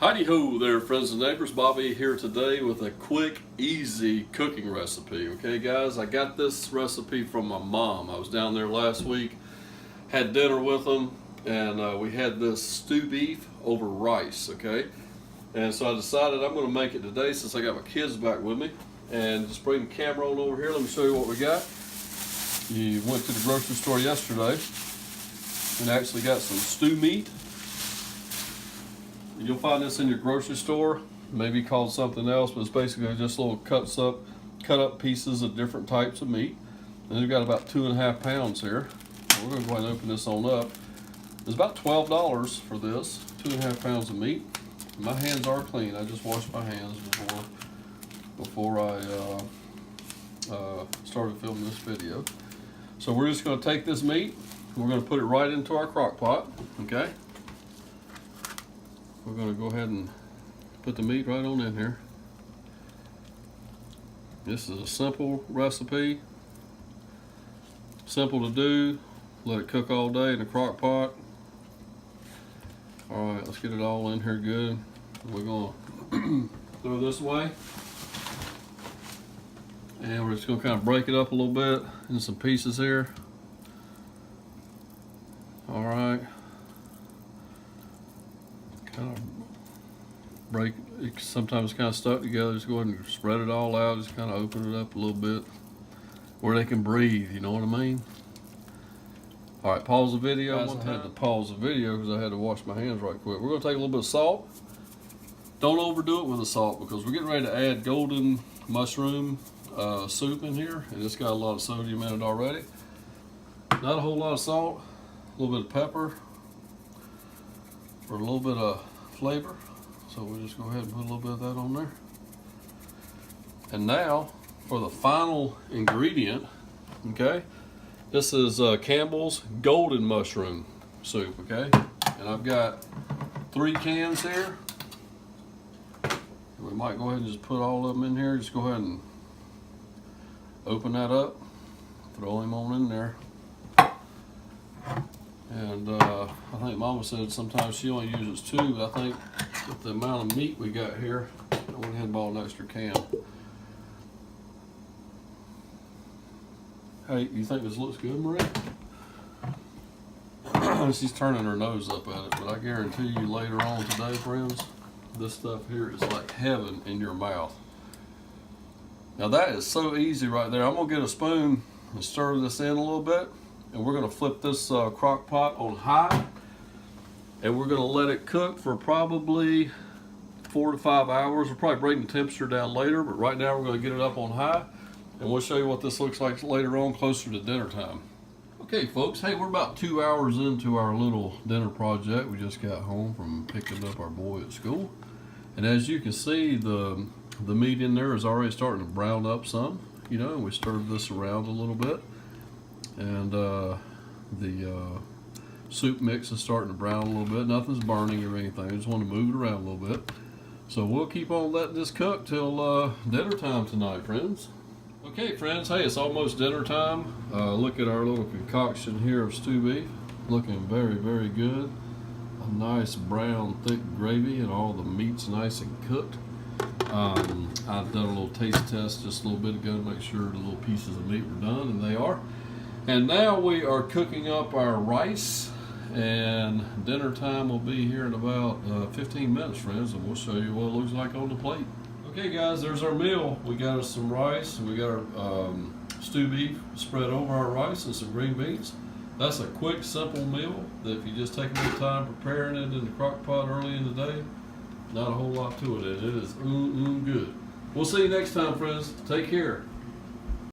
Howdy ho there, friends and neighbors. Bobby here today with a quick, easy cooking recipe. Okay guys, I got this recipe from my mom. I was down there last week, had dinner with them, and we had this stew beef over rice, okay? And so I decided I'm gonna make it today since I got my kids back with me. And just bring the camera on over here, let me show you what we got. You went to the grocery store yesterday and actually got some stew meat. You'll find this in your grocery store, maybe called something else, but it's basically just little cut up pieces of different types of meat. And we've got about 2.5 pounds here. We're gonna go ahead and open this on up. It's about $12 for this, 2.5 pounds of meat. My hands are clean. I just washed my hands before I started filming this video. So we're just gonna take this meat, and we're gonna put it right into our crock pot, okay? We're going to go ahead and put the meat right on in here. This is a simple recipe, simple to do. Let it cook all day in the crock pot. All right, let's get it all in here good. We're going to throw this away, and we're just going to kind of break it up a little bit in some pieces here. All right. Kind of break it, sometimes it's kind of stuck together. Just go ahead and spread it all out, just kind of open it up a little bit where they can breathe, you know what I mean? All right, pause the video. I had to pause the video because I had to wash my hands right quick. We're going to take a little bit of salt. Don't overdo it with the salt because we're getting ready to add golden mushroom soup in here, and it's got a lot of sodium in it already. Not a whole lot of salt, a little bit of pepper for a little bit of flavor. So we'll just go ahead and put a little bit of that on there. And now for the final ingredient, okay? This is Campbell's golden mushroom soup, okay? And I've got 3 cans here. We might go ahead and just put all of them in here. Just go ahead and open that up, throw them on in there. And I think Mama said sometimes she only uses 2, but I think with the amount of meat we got here, I went ahead and bought an extra can. Hey, you think this looks good, Marie? She's turning her nose up at it, but I guarantee you later on today, friends, this stuff here is like heaven in your mouth. Now that is so easy right there. I'm gonna get a spoon and stir this in a little bit. And we're going to flip this crock pot on high, and we're going to let it cook for probably 4 to 5 hours. We'll probably bring the temperature down later, but right now we're going to get it up on high, and we'll show you what this looks like later on, closer to dinner time. Okay folks, hey, we're about 2 hours into our little dinner project. We just got home from picking up our boy at school, and as you can see, the meat in there is already starting to brown up some, you know, and we stirred this around a little bit. And the soup mix is starting to brown a little bit. Nothing's burning or anything. I just want to move it around a little bit. So we'll keep on letting this cook till dinner time tonight, friends. Okay, friends. Hey, it's almost dinner time. Look at our little concoction here of stew beef. Looking very, very good. A nice brown, thick gravy, and all the meat's nice and cooked. I've done a little taste test just a little bit ago to make sure the little pieces of meat were done, and they are. And now we are cooking up our rice, and dinner time will be here in about 15 minutes, friends, and we'll show you what it looks like on the plate. Okay guys, there's our meal. We got us some rice, and we got our stew beef spread over our rice and some green beans. That's a quick, simple meal that if you just take a little time preparing it in the crock pot early in the day, not a whole lot to it, and it is good. We'll see you next time, friends. Take care.